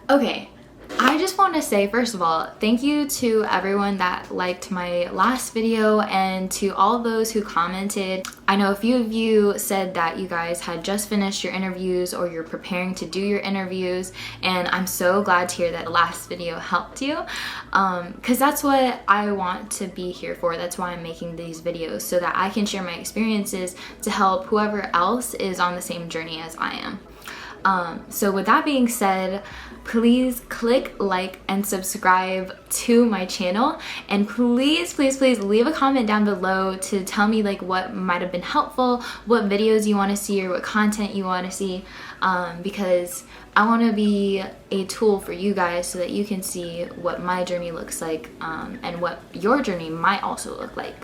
Okay, I just want to say, first of all, thank you to everyone that liked my last video and to all those who commented. I know a few of you said that you guys had just finished your interviews or you're preparing to do your interviews, and I'm so glad to hear that the last video helped you, because that's what I want to be here for. That's why I'm making these videos, so that I can share my experiences to help whoever else is on the same journey as I am. So with that being said, please click like and subscribe to my channel, and please leave a comment down below to tell me like what might have been helpful, what videos you want to see or what content you want to see, because I want to be a tool for you guys so that you can see what my journey looks like, and what your journey might also look like.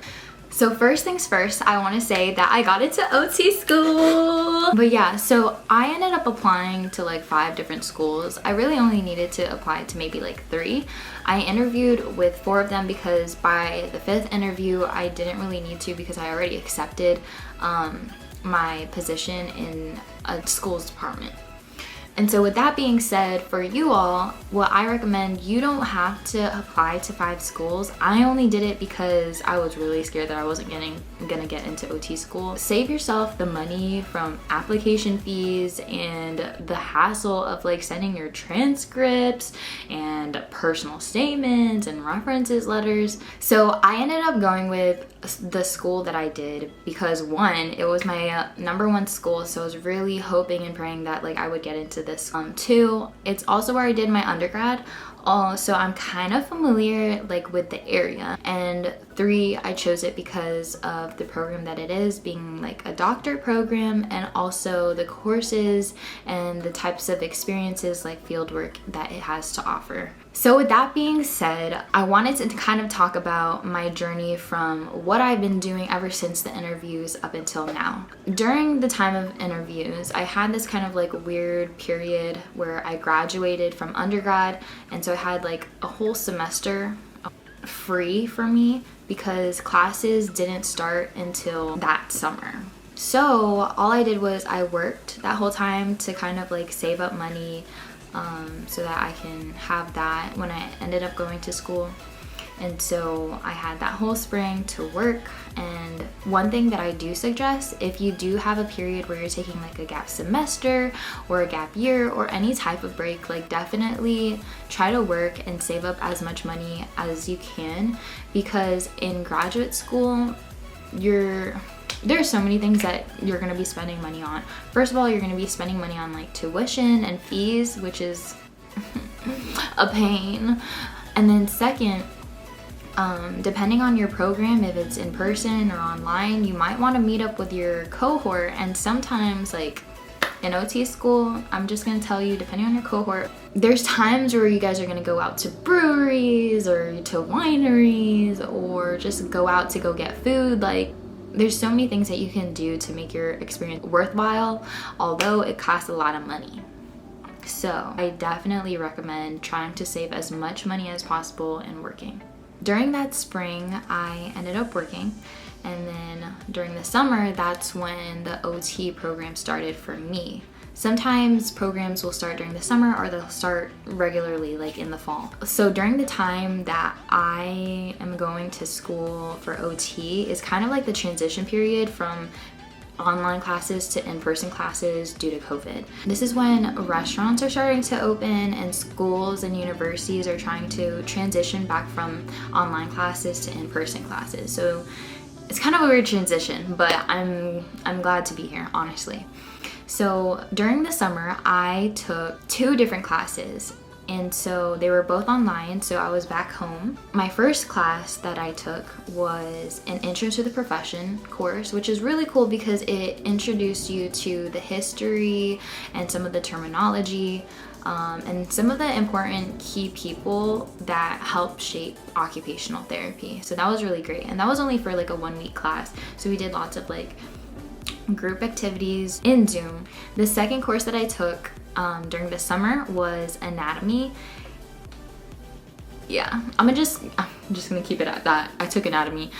So first things first, I want to say that I got into OT school. But yeah, so I ended up applying to like 5 different schools. I really only needed to apply to maybe like 3. I interviewed with 4 of them because by the 5th interview, I didn't really need to because I already accepted my position in a school's department. And so with that being said, for you all, what I recommend, you don't have to apply to 5 schools. I only did it because I was really scared that I wasn't gonna get into OT school. Save yourself the money from application fees and the hassle of like sending your transcripts and personal statements and references letters. So I ended up going with the school that I did because 1, it was my #1 school, so I was really hoping and praying that like I would get into this. 2, it's also where I did my undergrad, so I'm kind of familiar like with the area. And 3, I chose it because of the program that it is, being like a doctorate program, and also the courses and the types of experiences like fieldwork that it has to offer. So with that being said, I wanted to kind of talk about my journey from what I've been doing ever since the interviews up until now. During the time of interviews, I had this kind of like weird period where I graduated from undergrad, and so I had like a whole semester free for me because classes didn't start until that summer. So all I did was I worked that whole time to kind of like save up money, so that I can have that when I ended up going to school. And so I had that whole spring to work. And one thing that I do suggest, if you do have a period where you're taking like a gap semester or a gap year or any type of break, like definitely try to work and save up as much money as you can, because in graduate school, there's so many things that you're going to be spending money on. First of all, you're going to be spending money on like tuition and fees, which is a pain. And then second, depending on your program, if it's in person or online, you might want to meet up with your cohort. And sometimes like in OT school, I'm just going to tell you, depending on your cohort, there's times where you guys are going to go out to breweries or to wineries or just go out to go get food. Like, there's so many things that you can do to make your experience worthwhile, although it costs a lot of money. So I definitely recommend trying to save as much money as possible and working. During that spring, I ended up working, and then during the summer, that's when the OT program started for me. Sometimes programs will start during the summer or they'll start regularly like in the fall. So during the time that I am going to school for OT is kind of like the transition period from online classes to in-person classes due to COVID. This is when restaurants are starting to open and schools and universities are trying to transition back from online classes to in-person classes. So it's kind of a weird transition, but I'm glad to be here, honestly. So during the summer, I took 2 different classes, and so they were both online, so I was back home. My first class that I took was an Intro to the Profession course, which is really cool because it introduced you to the history and some of the terminology, and some of the important key people that help shape occupational therapy. So that was really great, and that was only for like a 1-week class, so we did lots of like group activities in Zoom. The second course that I took during the summer was anatomy. Yeah, I'm just gonna keep it at that. I took anatomy.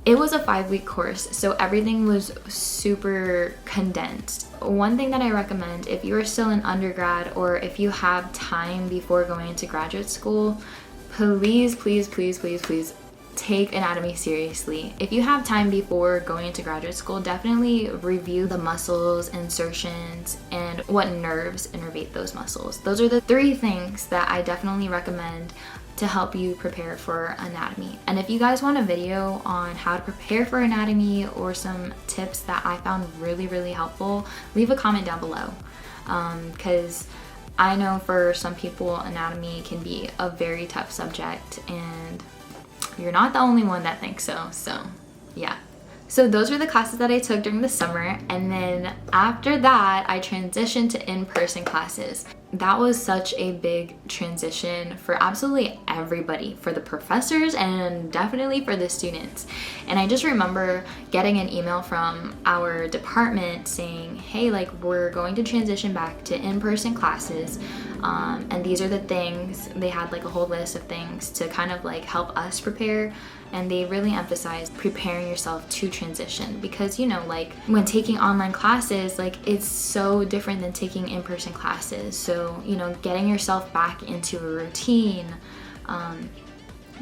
It was a 5-week course, so everything was super condensed. One thing that I recommend, if you are still in undergrad or if you have time before going into graduate school, please, please, please, please, please take anatomy seriously. If you have time before going into graduate school, definitely review the muscles, insertions, and what nerves innervate those muscles. Those are the 3 things that I definitely recommend to help you prepare for anatomy. And if you guys want a video on how to prepare for anatomy or some tips that I found really, really helpful, leave a comment down below. Because I know for some people anatomy can be a very tough subject, and you're not the only one that thinks so. So yeah. So those were the classes that I took during the summer, and then after that I transitioned to in-person classes. That was such a big transition for absolutely everybody, for the professors and definitely for the students. And I just remember getting an email from our department saying, hey, like, we're going to transition back to in-person classes, and these are the things. They had like a whole list of things to kind of like help us prepare, and they really emphasized preparing yourself to transition, because, you know, like when taking online classes, like it's so different than taking in-person classes. So, you know, getting yourself back into a routine,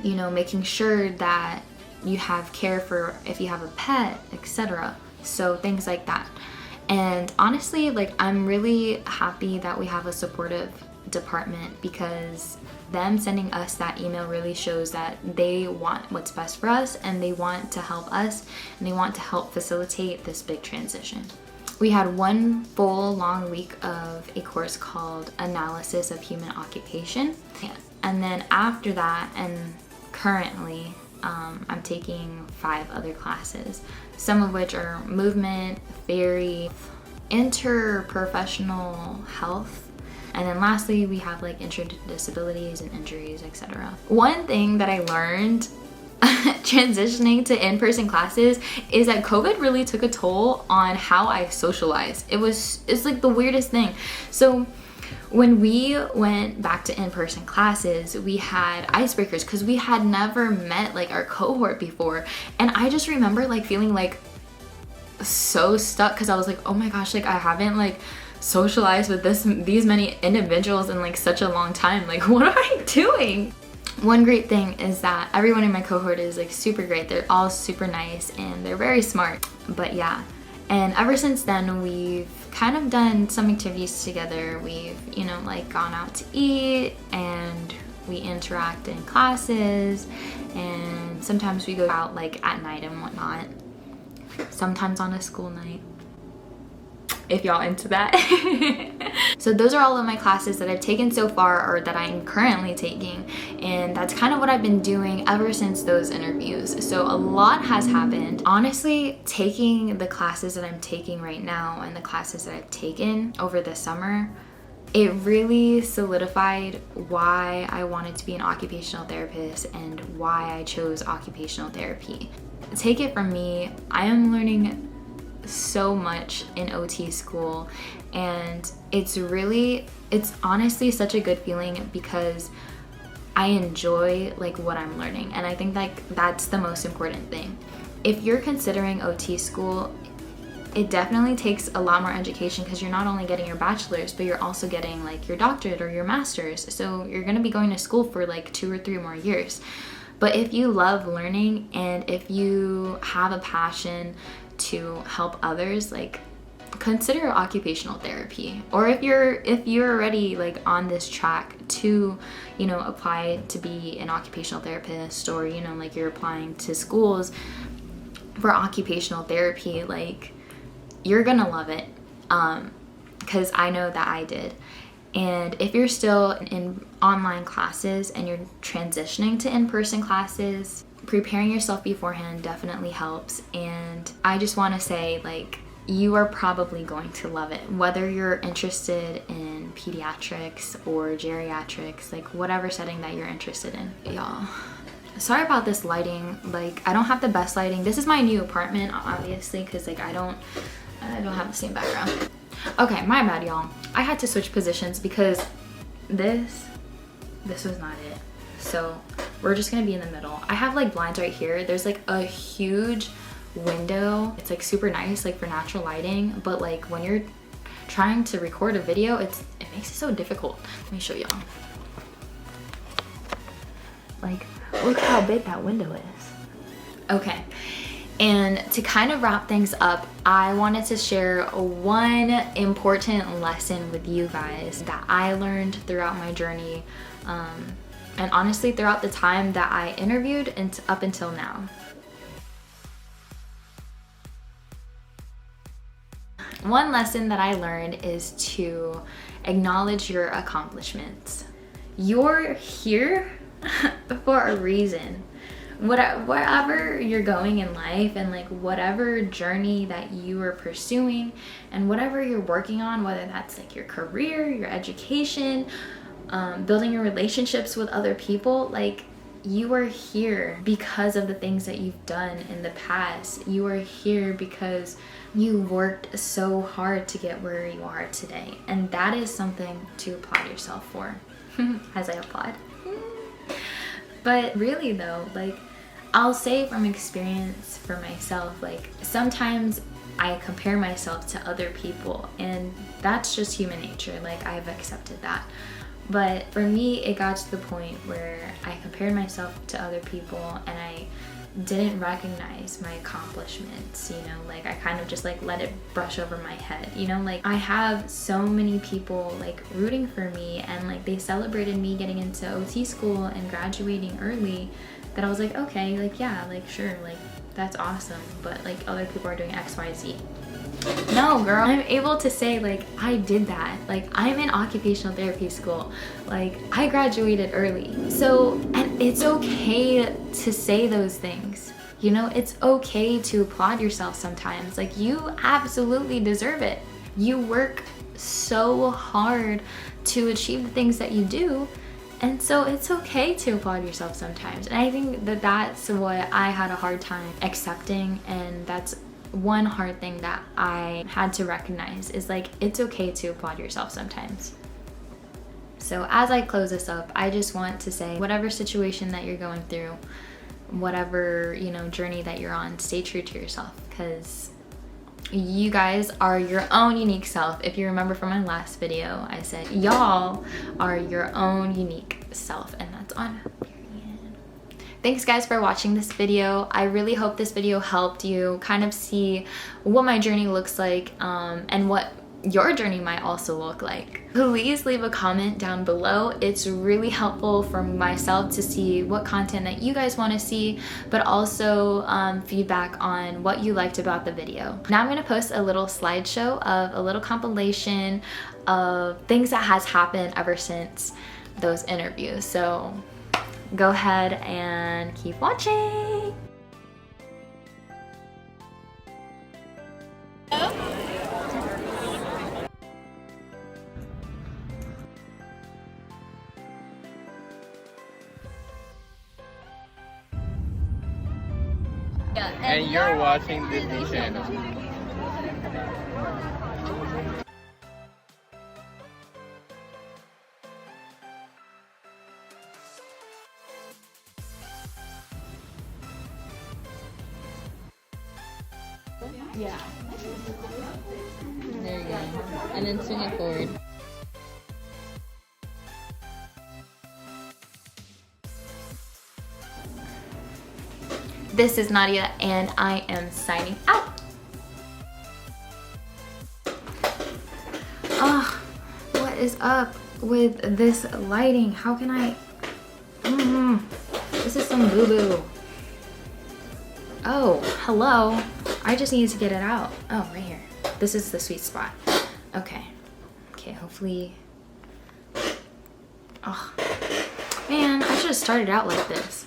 you know, making sure that you have care for if you have a pet, etc. So things like that. And honestly, like, I'm really happy that we have a supportive department, because them sending us that email really shows that they want what's best for us, and they want to help us, and they want to help facilitate this big transition. We had one full long week of a course called Analysis of Human Occupation. And then after that, and currently, I'm taking 5 other classes, some of which are movement, theory, interprofessional health, and then lastly, we have like intro to disabilities and injuries, etc. One thing that I learned transitioning to in-person classes is that COVID really took a toll on how I socialize. It's like the weirdest thing. So when we went back to in-person classes, we had icebreakers because we had never met like our cohort before. And I just remember like feeling like so stuck, because I was like, oh my gosh, like I haven't like socialized with these many individuals in like such a long time. Like, what am I doing? One great thing is that everyone in my cohort is like super great. They're all super nice and they're very smart. But yeah, and ever since then we've kind of done some activities together. We've, you know, like gone out to eat, and we interact in classes, and sometimes we go out like at night and whatnot, sometimes on a school night, if y'all into that. So those are all of my classes that I've taken so far, or that I'm currently taking, and that's kind of what I've been doing ever since those interviews. So a lot has happened. Honestly, taking the classes that I'm taking right now and the classes that I've taken over the summer, it really solidified why I wanted to be an occupational therapist and why I chose occupational therapy. Take it from me, I am learning so much in OT school, and it's honestly such a good feeling, because I enjoy like what I'm learning, and I think like that's the most important thing. If you're considering OT school, it definitely takes a lot more education, because you're not only getting your bachelor's, but you're also getting like your doctorate or your master's. So you're going to be going to school for like 2 or 3 more years. But if you love learning, and if you have a passion to help others, like, consider occupational therapy. Or if you're already like on this track to, you know, apply to be an occupational therapist, or, you know, like you're applying to schools for occupational therapy, like, you're gonna love it, because I know that I did. And if you're still in online classes and you're transitioning to in-person classes, preparing yourself beforehand definitely helps. And I just want to say, like, you are probably going to love it, whether you're interested in pediatrics or geriatrics, like whatever setting that you're interested in. Y'all, sorry about this lighting. Like, I don't have the best lighting. This is my new apartment, obviously, because like I don't have the same background. Okay, my bad, y'all. I had to switch positions because this was not it. So we're just gonna be in the middle. I have like blinds right here. There's like a huge window. It's like super nice, like for natural lighting, but like when you're trying to record a video, it makes it so difficult. Let me show y'all. Like, look how big that window is. Okay, and to kind of wrap things up, I wanted to share one important lesson with you guys that I learned throughout my journey, and honestly throughout the time that I interviewed and up until now. One lesson that I learned is to acknowledge your accomplishments. You're here for a reason. Wherever you're going in life, and like whatever journey that you are pursuing and whatever you're working on, whether that's like your career, your education, building your relationships with other people, like you are here because of the things that you've done in the past. You are here because you worked so hard to get where you are today, and that is something to applaud yourself for. As I applaud. But really though, like I'll say from experience for myself, like sometimes I compare myself to other people, and that's just human nature. Like I've accepted that. But for me, it got to the point where I compared myself to other people and I didn't recognize my accomplishments, you know, like I kind of just like let it brush over my head, you know, like I have so many people like rooting for me, and like they celebrated me getting into OT school and graduating early, that I was like, okay, like yeah, like sure, like that's awesome, but like other people are doing XYZ. No, girl, I'm able to say like I did that. Like I'm in occupational therapy school. Like I graduated early. So, and it's okay to say those things. You know, it's okay to applaud yourself sometimes. Like you absolutely deserve it. You work so hard to achieve the things that you do. And so it's okay to applaud yourself sometimes. And I think that that's what I had a hard time accepting, and that's one hard thing that I had to recognize, is like it's okay to applaud yourself sometimes. So as I close this up, I just want to say, whatever situation that you're going through, whatever, you know, journey that you're on, stay true to yourself, because you guys are your own unique self. If you remember from my last video, I said y'all are your own unique self, and that's on period. Thanks guys for watching this video. I really hope this video helped you kind of see what my journey looks like, and what your journey might also look like. Please leave a comment down below. It's really helpful for myself to see what content that you guys want to see, but also feedback on what you liked about the video. Now I'm going to post a little slideshow of a little compilation of things that has happened ever since those interviews. So go ahead and keep watching. And you're watching Disney Channel. Yeah. There you go. And then swing it forward. This is Nadia, and I am signing out. Oh, what is up with this lighting? How can I? This is some boo-boo. Oh, hello. I just needed to get it out. Oh, right here. This is the sweet spot. Okay. Okay, hopefully. Oh, man, I should have started out like this.